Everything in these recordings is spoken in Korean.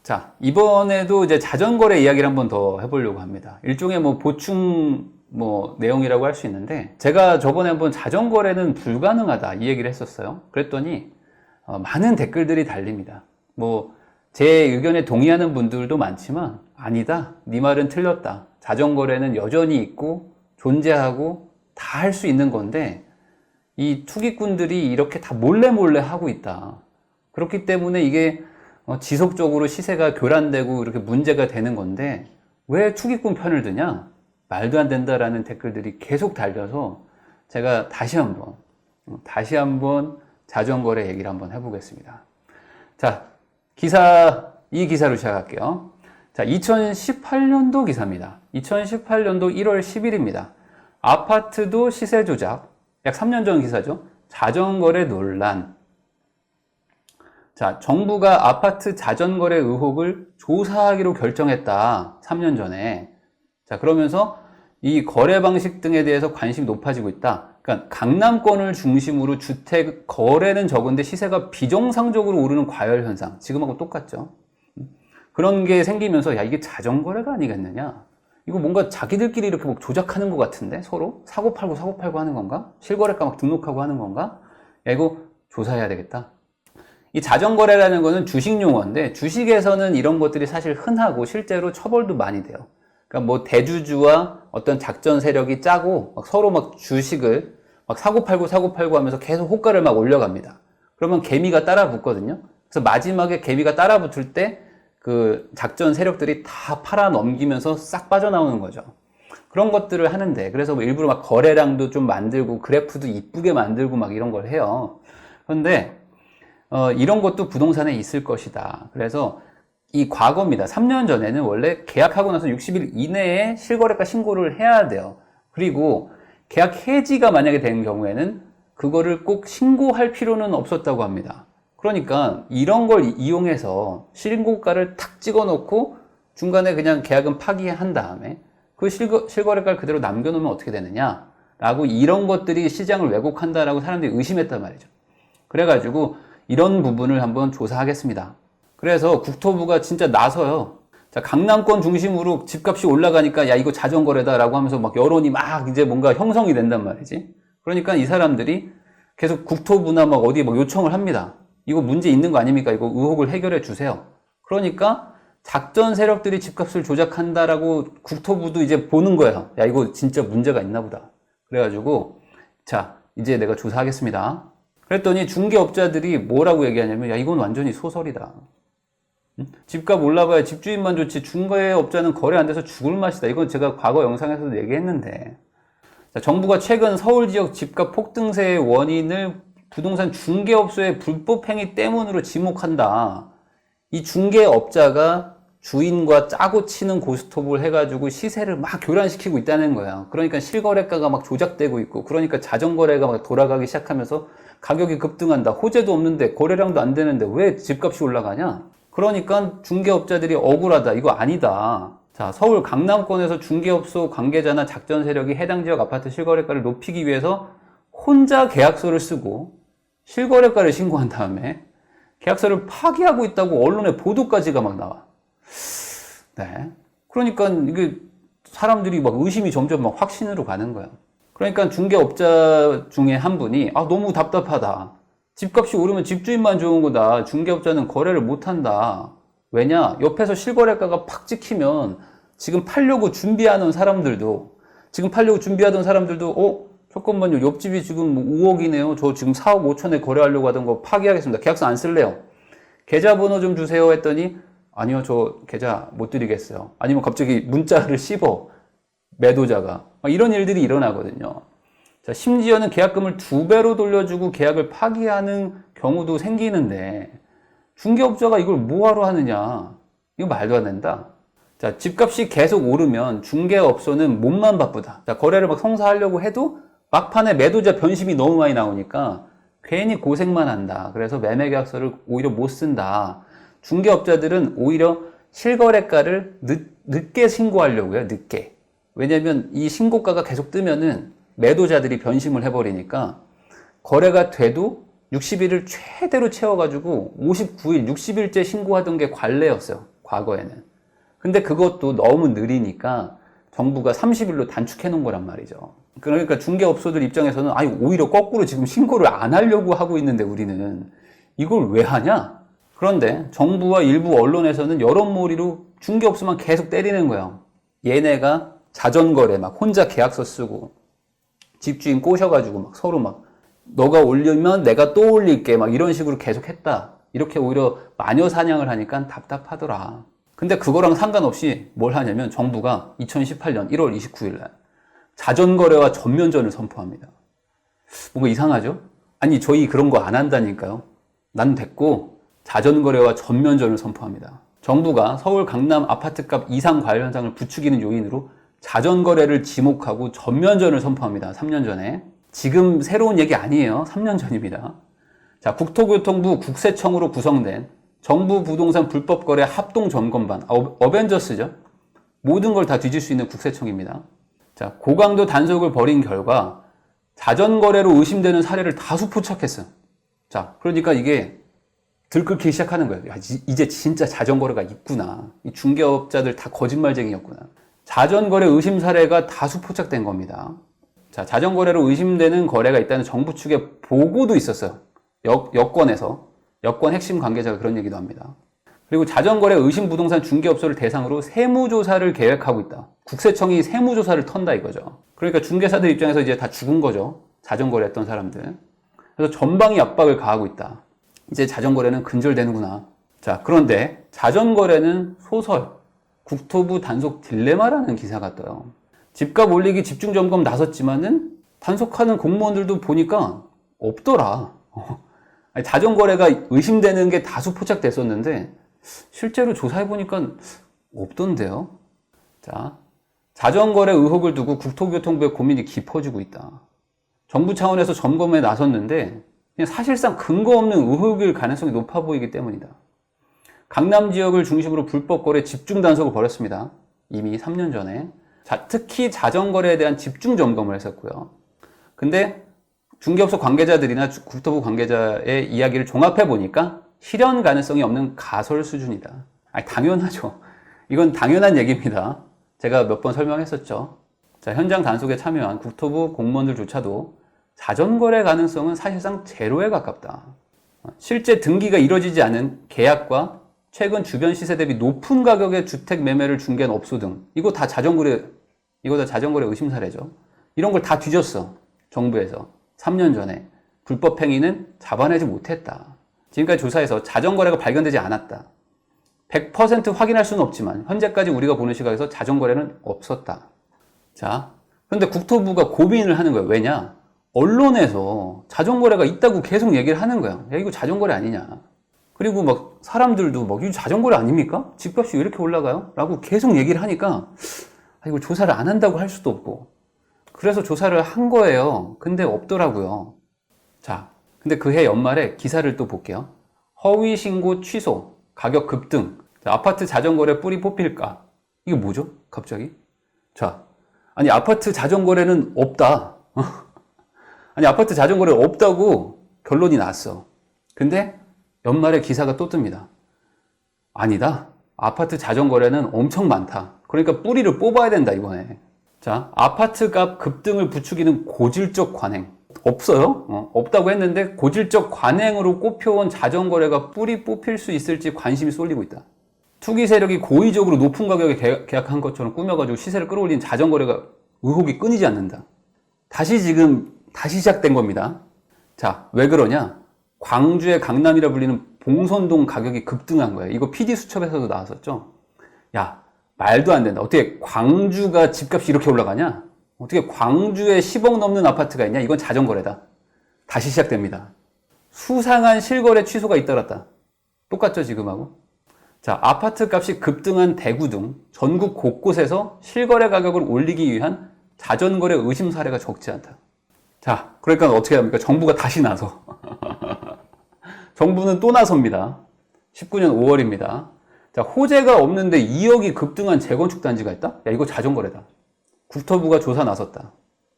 자, 이번에도 이제 자전거래 이야기를 한번 더 해보려고 합니다. 일종의 뭐 보충 내용이라고 할 수 있는데, 제가 저번에 한번 자전거래는 불가능하다 이 얘기를 했었어요. 그랬더니 많은 댓글들이 달립니다. 제 의견에 동의하는 분들도 많지만, 아니다, 네 말은 틀렸다, 자전거래는 여전히 있고 존재하고 다 할 수 있는 건데 이 투기꾼들이 이렇게 다 몰래 하고 있다. 그렇기 때문에 이게 지속적으로 시세가 교란되고 이렇게 문제가 되는 건데 왜 투기꾼 편을 드냐? 말도 안 된다라는 댓글들이 계속 달려서 제가 다시 한번 자전거래 얘기를 한번 해보겠습니다. 자, 이 기사로 시작할게요. 자, 2018년도 기사입니다. 2018년도 1월 10일입니다. 아파트도 시세 조작, 약 3년 전 기사죠. 자전거래 논란. 자, 정부가 아파트 자전거래 의혹을 조사하기로 결정했다. 3년 전에. 자, 그러면서 이 거래 방식 등에 대해서 관심이 높아지고 있다. 그러니까 강남권을 중심으로 주택 거래는 적은데 시세가 비정상적으로 오르는 과열 현상. 지금하고 똑같죠. 그런 게 생기면서 야, 이게 자전거래가 아니겠느냐? 이거 뭔가 자기들끼리 이렇게 조작하는 것 같은데? 서로? 사고 팔고 하는 건가? 실거래가 막 등록하고 하는 건가? 야, 이거 조사해야 되겠다. 이 자전거래라는 거는 주식 용어인데, 주식에서는 이런 것들이 사실 흔하고 실제로 처벌도 많이 돼요. 그러니까 대주주와 어떤 작전 세력이 짜고 서로 주식을 사고 팔고 하면서 계속 호가를 올려갑니다. 그러면 개미가 따라 붙거든요. 그래서 마지막에 개미가 따라 붙을 때 그 작전 세력들이 다 팔아 넘기면서 싹 빠져나오는 거죠. 그런 것들을 하는데, 그래서 일부러 거래량도 좀 만들고 그래프도 이쁘게 만들고 이런 걸 해요. 그런데 이런 것도 부동산에 있을 것이다. 그래서 이 과거입니다. 3년 전에는 원래 계약하고 나서 60일 이내에 실거래가 신고를 해야 돼요. 그리고 계약 해지가 만약에 되는 경우에는 그거를 꼭 신고할 필요는 없었다고 합니다. 그러니까 이런 걸 이용해서 신고가를 탁 찍어 놓고 중간에 그냥 계약은 파기한 다음에 그 실거래가를 그대로 남겨놓으면 어떻게 되느냐 라고, 이런 것들이 시장을 왜곡한다라고 사람들이 의심했단 말이죠. 그래가지고 이런 부분을 한번 조사하겠습니다. 그래서 국토부가 진짜 나서요. 자, 강남권 중심으로 집값이 올라가니까 야, 이거 자전거래다라고 하면서 여론이 이제 뭔가 형성이 된단 말이지. 그러니까 이 사람들이 계속 국토부나 어디에 요청을 합니다. 이거 문제 있는 거 아닙니까? 이거 의혹을 해결해 주세요. 그러니까 작전 세력들이 집값을 조작한다라고 국토부도 이제 보는 거예요. 야, 이거 진짜 문제가 있나 보다. 그래가지고 자, 이제 내가 조사하겠습니다. 그랬더니 중개업자들이 뭐라고 얘기하냐면, 야, 이건 완전히 소설이다. 집값 올라봐야 집주인만 좋지 중개업자는 거래 안 돼서 죽을 맛이다. 이건 제가 과거 영상에서도 얘기했는데, 자, 정부가 최근 서울 지역 집값 폭등세의 원인을 부동산 중개업소의 불법 행위 때문으로 지목한다. 이 중개업자가 주인과 짜고 치는 고스톱을 해가지고 시세를 교란시키고 있다는 거야. 그러니까 실거래가가 조작되고 있고, 그러니까 자전거래가 돌아가기 시작하면서 가격이 급등한다. 호재도 없는데 거래량도 안 되는데 왜 집값이 올라가냐? 그러니까 중개업자들이 억울하다. 이거 아니다. 자, 서울 강남권에서 중개업소 관계자나 작전 세력이 해당 지역 아파트 실거래가를 높이기 위해서 혼자 계약서를 쓰고 실거래가를 신고한 다음에 계약서를 파기하고 있다고 언론에 보도까지가 나와. 네. 그러니까 이게 사람들이 의심이 점점 확신으로 가는 거야. 그러니까 중개업자 중에 한 분이 너무 답답하다. 집값이 오르면 집주인만 좋은 거다. 중개업자는 거래를 못 한다. 왜냐? 옆에서 실거래가가 팍 찍히면 지금 팔려고 준비하던 사람들도 잠깐만요. 옆집이 지금 5억이네요. 저 지금 4억 5천에 거래하려고 하던 거 파기하겠습니다. 계약서 안 쓸래요. 계좌번호 좀 주세요 했더니 아니요, 저 계좌 못 드리겠어요. 아니면 갑자기 문자를 씹어, 매도자가. 이런 일들이 일어나거든요. 자, 심지어는 계약금을 2배로 돌려주고 계약을 파기하는 경우도 생기는데 중개업자가 이걸 뭐하러 하느냐? 이거 말도 안 된다. 자, 집값이 계속 오르면 중개업소는 몸만 바쁘다. 자, 거래를 성사하려고 해도 막판에 매도자 변심이 너무 많이 나오니까 괜히 고생만 한다. 그래서 매매계약서를 오히려 못 쓴다. 중개업자들은 오히려 실거래가를 늦게 신고하려고요. 늦게. 왜냐면 이 신고가가 계속 뜨면은 매도자들이 변심을 해버리니까 거래가 돼도 60일을 최대로 채워가지고 59일, 60일째 신고하던 게 관례였어요. 과거에는. 근데 그것도 너무 느리니까 정부가 30일로 단축해 놓은 거란 말이죠. 그러니까 중개업소들 입장에서는 아니 오히려 거꾸로 지금 신고를 안 하려고 하고 있는데 우리는 이걸 왜 하냐? 그런데 정부와 일부 언론에서는 여론몰이로 중개업소만 계속 때리는 거예요. 얘네가 자전거래 막 혼자 계약서 쓰고 집주인 꼬셔가지고 막 서로 막 너가 올리면 내가 또 올릴게 막 이런 식으로 계속 했다. 이렇게 오히려 마녀 사냥을 하니까 답답하더라. 근데 그거랑 상관없이 뭘 하냐면 정부가 2018년 1월 29일 날 자전거래와 전면전을 선포합니다. 뭔가 이상하죠? 아니 저희 그런 거 안 한다니까요. 난 됐고 자전거래와 전면전을 선포합니다. 정부가 서울 강남 아파트값 이상 과열 현상을 부추기는 요인으로 자전거래를 지목하고 전면전을 선포합니다. 3년 전에. 지금 새로운 얘기 아니에요. 3년 전입니다. 자, 국토교통부 국세청으로 구성된 정부 부동산 불법거래 합동점검반, 어벤져스죠. 모든 걸 다 뒤질 수 있는 국세청입니다. 자, 고강도 단속을 벌인 결과 자전거래로 의심되는 사례를 다수 포착했어요. 자, 그러니까 이게 들끓기 시작하는 거예요. 야, 이제 진짜 자전거래가 있구나. 이 중개업자들 다 거짓말쟁이였구나. 자전거래 의심 사례가 다수 포착된 겁니다. 자, 자전거래로 의심되는 거래가 있다는 정부 측의 보고도 있었어요. 여권에서. 여권 핵심 관계자가 그런 얘기도 합니다. 그리고 자전거래 의심 부동산 중개업소를 대상으로 세무조사를 계획하고 있다. 국세청이 세무조사를 턴다 이거죠. 그러니까 중개사들 입장에서 이제 다 죽은 거죠. 자전거래 했던 사람들. 그래서 전방위 압박을 가하고 있다. 이제 자전거래는 근절되는구나. 자, 그런데 자전거래는 소설, 국토부 단속 딜레마라는 기사가 떠요. 집값 올리기 집중점검 나섰지만은 단속하는 공무원들도 보니까 없더라. 아니, 자전거래가 의심되는 게 다수 포착됐었는데 실제로 조사해보니까 없던데요. 자, 자전거래 의혹을 두고 국토교통부의 고민이 깊어지고 있다. 정부 차원에서 점검에 나섰는데 그냥 사실상 근거 없는 의혹일 가능성이 높아 보이기 때문이다. 강남 지역을 중심으로 불법 거래 집중 단속을 벌였습니다. 이미 3년 전에. 자, 특히 자전거래에 대한 집중 점검을 했었고요. 근데 중개업소 관계자들이나 국토부 관계자의 이야기를 종합해 보니까 실현 가능성이 없는 가설 수준이다. 아니, 당연하죠. 이건 당연한 얘기입니다. 제가 몇 번 설명했었죠. 자, 현장 단속에 참여한 국토부 공무원들조차도 자전거래 가능성은 사실상 제로에 가깝다. 실제 등기가 이뤄지지 않은 계약과 최근 주변 시세 대비 높은 가격의 주택 매매를 중개한 업소 등 이거 다 자전거래 의심 사례죠. 이런 걸 다 뒤졌어. 정부에서 3년 전에 불법 행위는 잡아내지 못했다. 지금까지 조사에서 자전거래가 발견되지 않았다. 100% 확인할 수는 없지만 현재까지 우리가 보는 시각에서 자전거래는 없었다. 자, 그런데 국토부가 고민을 하는 거예요. 왜냐? 언론에서 자전거래가 있다고 계속 얘기를 하는 거야. 야, 이거 자전거래 아니냐. 그리고 막 사람들도 막 이거 자전거래 아닙니까? 집값이 왜 이렇게 올라가요? 라고 계속 얘기를 하니까 이거 조사를 안 한다고 할 수도 없고. 그래서 조사를 한 거예요. 근데 없더라고요. 자, 근데 그해 연말에 기사를 또 볼게요. 허위 신고 취소, 가격 급등, 자, 아파트 자전거래 뿌리 뽑힐까? 이게 뭐죠? 갑자기? 자, 아니 아파트 자전거래는 없다. 아니 아파트 자전거래 없다고 결론이 났어. 근데 연말에 기사가 또 뜹니다. 아니다. 아파트 자전거래는 엄청 많다. 그러니까 뿌리를 뽑아야 된다 이번에. 자, 아파트 값 급등을 부추기는 고질적 관행. 없어요? 없다고 했는데 고질적 관행으로 꼽혀온 자전거래가 뿌리 뽑힐 수 있을지 관심이 쏠리고 있다. 투기 세력이 고의적으로 높은 가격에 계약한 것처럼 꾸며가지고 시세를 끌어올린 자전거래가 의혹이 끊이지 않는다. 다시 시작된 겁니다. 자, 왜 그러냐? 광주의 강남이라 불리는 봉선동 가격이 급등한 거예요. 이거 PD수첩에서도 나왔었죠. 야, 말도 안 된다. 어떻게 광주가 집값이 이렇게 올라가냐? 어떻게 광주에 10억 넘는 아파트가 있냐? 이건 자전거래다. 다시 시작됩니다. 수상한 실거래 취소가 잇따랐다. 똑같죠, 지금하고? 자, 아파트 값이 급등한 대구 등 전국 곳곳에서 실거래 가격을 올리기 위한 자전거래 의심 사례가 적지 않다. 자, 그러니까 어떻게 합니까? 정부가 다시 나서. 정부는 또 나섭니다. 19년 5월입니다. 자, 호재가 없는데 2억이 급등한 재건축 단지가 있다? 야, 이거 자전거래다. 국토부가 조사 나섰다.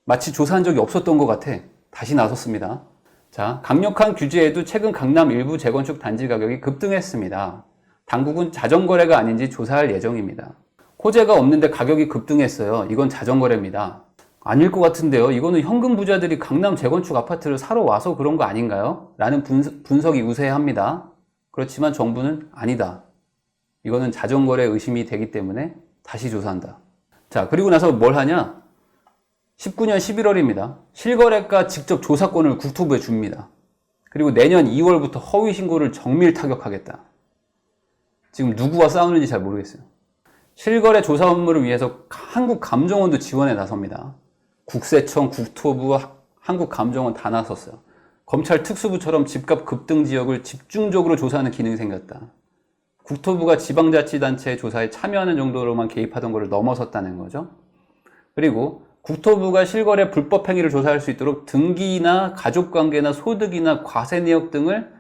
마치 조사한 적이 없었던 것 같아. 다시 나섰습니다. 자, 강력한 규제에도 최근 강남 일부 재건축 단지 가격이 급등했습니다. 당국은 자전거래가 아닌지 조사할 예정입니다. 호재가 없는데 가격이 급등했어요. 이건 자전거래입니다. 아닐 것 같은데요. 이거는 현금 부자들이 강남 재건축 아파트를 사러 와서 그런 거 아닌가요? 라는 분석이 우세합니다. 그렇지만 정부는 아니다. 이거는 자전거래 의심이 되기 때문에 다시 조사한다. 자, 그리고 나서 뭘 하냐? 19년 11월입니다. 실거래가 직접 조사권을 국토부에 줍니다. 그리고 내년 2월부터 허위 신고를 정밀 타격하겠다. 지금 누구와 싸우는지 잘 모르겠어요. 실거래 조사 업무를 위해서 한국감정원도 지원에 나섭니다. 국세청, 국토부, 한국감정원 다 나섰어요. 검찰 특수부처럼 집값 급등 지역을 집중적으로 조사하는 기능이 생겼다. 국토부가 지방자치단체 조사에 참여하는 정도로만 개입하던 것을 넘어섰다는 거죠. 그리고 국토부가 실거래 불법 행위를 조사할 수 있도록 등기나 가족관계나 소득이나 과세 내역 등을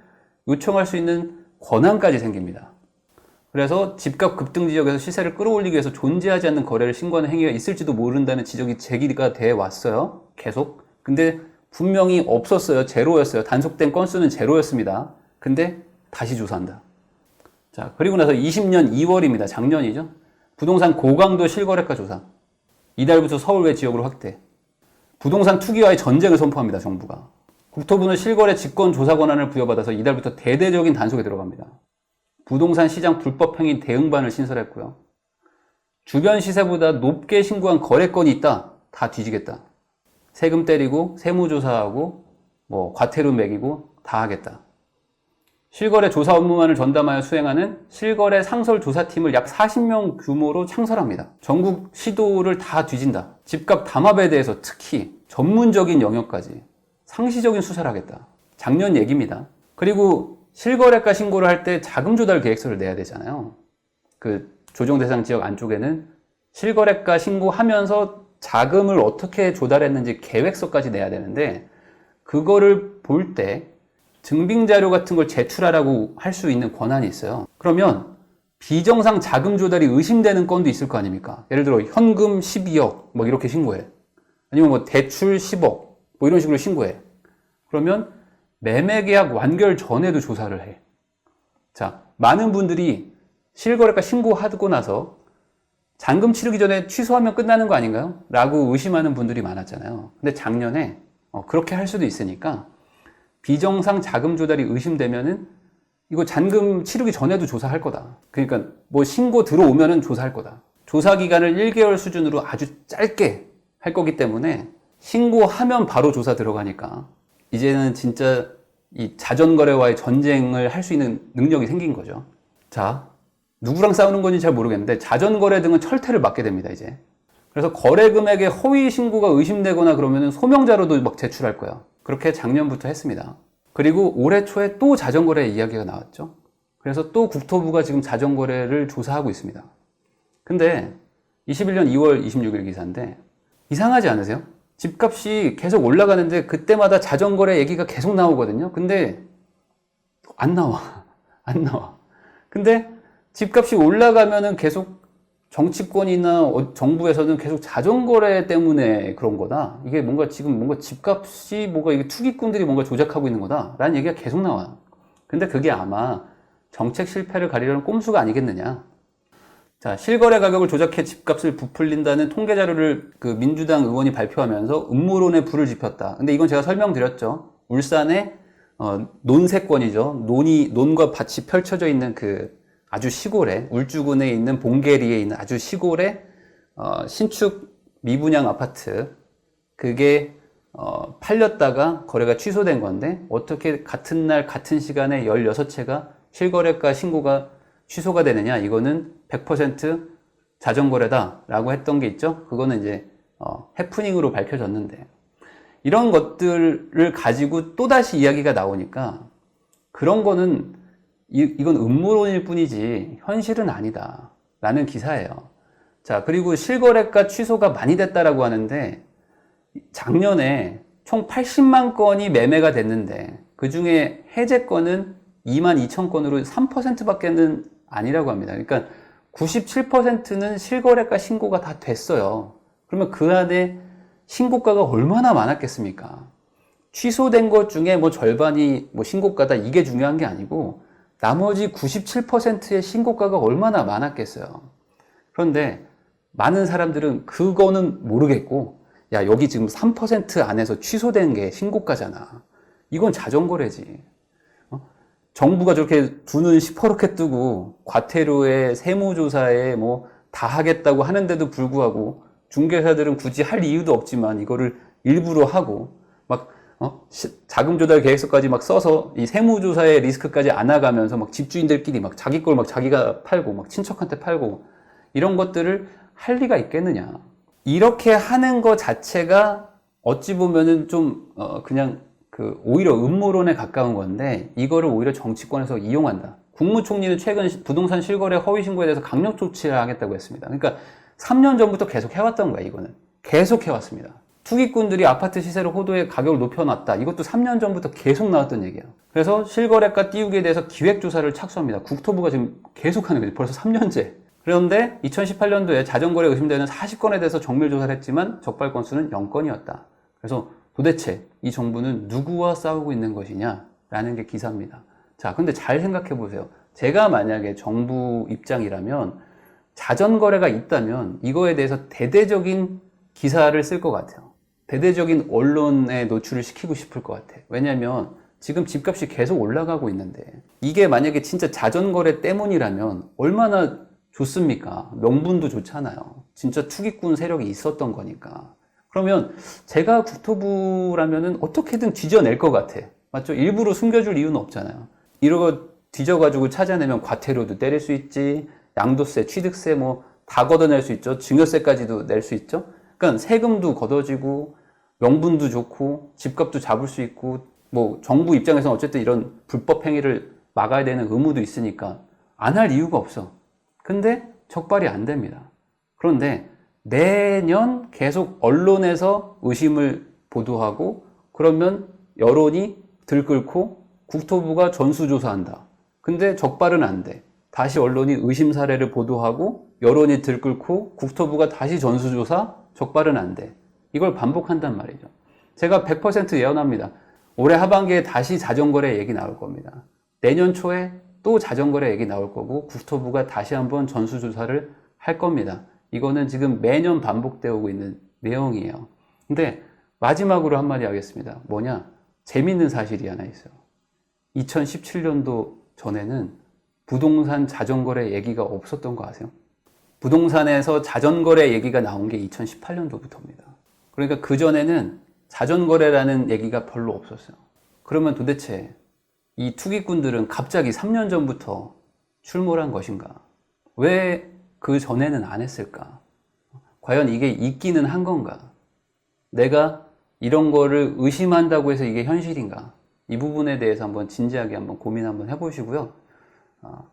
요청할 수 있는 권한까지 생깁니다. 그래서 집값 급등 지역에서 시세를 끌어올리기 위해서 존재하지 않는 거래를 신고하는 행위가 있을지도 모른다는 지적이 제기가 돼 왔어요. 계속. 근데 분명히 없었어요. 제로였어요. 단속된 건수는 제로였습니다. 근데 다시 조사한다. 자, 그리고 나서 20년 2월입니다. 작년이죠. 부동산 고강도 실거래가 조사. 이달부터 서울 외 지역으로 확대. 부동산 투기와의 전쟁을 선포합니다. 정부가. 국토부는 실거래 직권 조사 권한을 부여받아서 이달부터 대대적인 단속에 들어갑니다. 부동산 시장 불법 행위 대응반을 신설했고요. 주변 시세보다 높게 신고한 거래건이 있다. 다 뒤지겠다. 세금 때리고 세무조사하고 과태료 매기고 다 하겠다. 실거래 조사 업무만을 전담하여 수행하는 실거래 상설 조사팀을 약 40명 규모로 창설합니다. 전국 시도를 다 뒤진다. 집값 담합에 대해서 특히 전문적인 영역까지 상시적인 수사를 하겠다. 작년 얘기입니다. 그리고 실거래가 신고를 할 때 자금 조달 계획서를 내야 되잖아요. 그 조정 대상 지역 안쪽에는 실거래가 신고하면서 자금을 어떻게 조달했는지 계획서까지 내야 되는데 그거를 볼 때 증빙자료 같은 걸 제출하라고 할 수 있는 권한이 있어요. 그러면 비정상 자금 조달이 의심되는 건도 있을 거 아닙니까? 예를 들어 현금 12억 이렇게 신고해. 아니면 대출 10억 이런 식으로 신고해. 그러면 매매계약 완결 전에도 조사를 해. 자, 많은 분들이 실거래가 신고하고 나서 잔금 치르기 전에 취소하면 끝나는 거 아닌가요? 라고 의심하는 분들이 많았잖아요. 근데 작년에 그렇게 할 수도 있으니까 비정상 자금 조달이 의심되면은 이거 잔금 치르기 전에도 조사할 거다. 그러니까 신고 들어오면은 조사할 거다. 조사 기간을 1개월 수준으로 아주 짧게 할 거기 때문에 신고하면 바로 조사 들어가니까 이제는 진짜 이 자전거래와의 전쟁을 할 수 있는 능력이 생긴 거죠. 자, 누구랑 싸우는 건지 잘 모르겠는데 자전거래 등은 철퇴를 맡게 됩니다, 이제. 그래서 거래 금액의 허위 신고가 의심되거나 그러면은 소명자료도 제출할 거야. 그렇게 작년부터 했습니다. 그리고 올해 초에 또 자전거래 이야기가 나왔죠. 그래서 또 국토부가 지금 자전거래를 조사하고 있습니다. 근데 21년 2월 26일 기사인데 이상하지 않으세요? 집값이 계속 올라가는데 그때마다 자전거래 얘기가 계속 나오거든요. 근데 안 나와. 안 나와. 근데 집값이 올라가면은 계속 정치권이나 정부에서는 계속 자전거래 때문에 그런 거다. 이게 지금 집값이 이게 투기꾼들이 조작하고 있는 거다. 라는 얘기가 계속 나와요. 근데 그게 아마 정책 실패를 가리려는 꼼수가 아니겠느냐. 자, 실거래 가격을 조작해 집값을 부풀린다는 통계 자료를 그 민주당 의원이 발표하면서 음모론에 불을 지폈다. 근데 이건 제가 설명드렸죠. 울산의 논세권이죠. 논과 밭이 펼쳐져 있는 그 아주 시골에 울주군에 있는 봉계리에 있는 아주 시골에 신축 미분양 아파트 그게 팔렸다가 거래가 취소된 건데 어떻게 같은 날 같은 시간에 16채가 실거래가 신고가 취소가 되느냐. 이거는 100% 자전거래다 라고 했던 게 있죠. 그거는 이제 해프닝으로 밝혀졌는데 이런 것들을 가지고 또다시 이야기가 나오니까 그런 거는 이건 음모론일 뿐이지 현실은 아니다 라는 기사예요. 자, 그리고 실거래가 취소가 많이 됐다라고 하는데 작년에 총 80만 건이 매매가 됐는데 그 중에 해제 건은 2만 2천 건으로 3%밖에는 아니라고 합니다. 그러니까 97%는 실거래가 신고가 다 됐어요. 그러면 그 안에 신고가가 얼마나 많았겠습니까? 취소된 것 중에 절반이 신고가다 이게 중요한 게 아니고 나머지 97%의 신고가가 얼마나 많았겠어요. 그런데 많은 사람들은 그거는 모르겠고, 야, 여기 지금 3% 안에서 취소된 게 신고가잖아. 이건 자전거래지. 정부가 저렇게 두 눈 시퍼렇게 뜨고 과태료에 세무조사에 뭐 다 하겠다고 하는데도 불구하고 중개사들은 굳이 할 이유도 없지만 이거를 일부러 하고 막 자금 조달 계획서까지 막 써서 이 세무조사의 리스크까지 안아가면서 막 집주인들끼리 막 자기 걸 막 자기가 팔고 막 친척한테 팔고 이런 것들을 할 리가 있겠느냐. 이렇게 하는 것 자체가 어찌 보면은 좀 그냥 오히려 음모론에 가까운 건데 이거를 오히려 정치권에서 이용한다. 국무총리는 최근 부동산 실거래 허위 신고에 대해서 강력 조치를 하겠다고 했습니다. 그러니까 3년 전부터 계속 해왔던 거야. 이거는 계속 해왔습니다. 투기꾼들이 아파트 시세를 호도에 가격을 높여놨다. 이것도 3년 전부터 계속 나왔던 얘기야. 그래서 실거래가 띄우기에 대해서 기획조사를 착수합니다. 국토부가 지금 계속하는 거지. 벌써 3년째. 그런데 2018년도에 자전거래 의심되는 40건에 대해서 정밀조사를 했지만 적발 건수는 0건이었다. 그래서 도대체 이 정부는 누구와 싸우고 있는 것이냐라는 게 기사입니다. 자, 근데 잘 생각해 보세요. 제가 만약에 정부 입장이라면 자전거래가 있다면 이거에 대해서 대대적인 기사를 쓸 것 같아요. 대대적인 언론에 노출을 시키고 싶을 것 같아. 왜냐면 지금 집값이 계속 올라가고 있는데 이게 만약에 진짜 자전거래 때문이라면 얼마나 좋습니까? 명분도 좋잖아요. 진짜 투기꾼 세력이 있었던 거니까. 그러면 제가 국토부라면은 어떻게든 뒤져낼 것 같아. 맞죠? 일부러 숨겨줄 이유는 없잖아요. 이러고 뒤져가지고 찾아내면 과태료도 때릴 수 있지, 양도세, 취득세 뭐 다 걷어낼 수 있죠. 증여세까지도 낼 수 있죠. 그러니까 세금도 걷어지고 명분도 좋고 집값도 잡을 수 있고 뭐 정부 입장에서는 어쨌든 이런 불법 행위를 막아야 되는 의무도 있으니까 안 할 이유가 없어. 근데 적발이 안 됩니다. 그런데 매년 계속 언론에서 의심을 보도하고 그러면 여론이 들끓고 국토부가 전수조사한다. 근데 적발은 안 돼. 다시 언론이 의심 사례를 보도하고 여론이 들끓고 국토부가 다시 전수조사, 적발은 안 돼. 이걸 반복한단 말이죠. 제가 100% 예언합니다. 올해 하반기에 다시 자전거래 얘기 나올 겁니다. 내년 초에 또 자전거래 얘기 나올 거고 국토부가 다시 한번 전수조사를 할 겁니다. 이거는 지금 매년 반복되어 오고 있는 내용이에요. 근데 마지막으로 한마디 하겠습니다. 뭐냐? 재밌는 사실이 하나 있어요. 2017년도 전에는 부동산 자전거래 얘기가 없었던 거 아세요? 부동산에서 자전거래 얘기가 나온 게 2018년도부터입니다. 그러니까 그전에는 자전거래라는 얘기가 별로 없었어요. 그러면 도대체 이 투기꾼들은 갑자기 3년 전부터 출몰한 것인가? 왜 그 전에는 안 했을까? 과연 이게 있기는 한 건가? 내가 이런 거를 의심한다고 해서 이게 현실인가? 이 부분에 대해서 한번 진지하게 한번 고민 한번 해보시고요.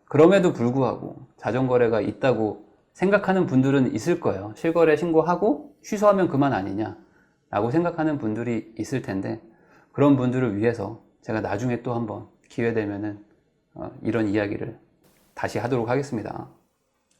그럼에도 불구하고 자전거래가 있다고 생각하는 분들은 있을 거예요. 실거래 신고하고 취소하면 그만 아니냐? 라고 생각하는 분들이 있을 텐데 그런 분들을 위해서 제가 나중에 또 한번 기회 되면은 이런 이야기를 다시 하도록 하겠습니다.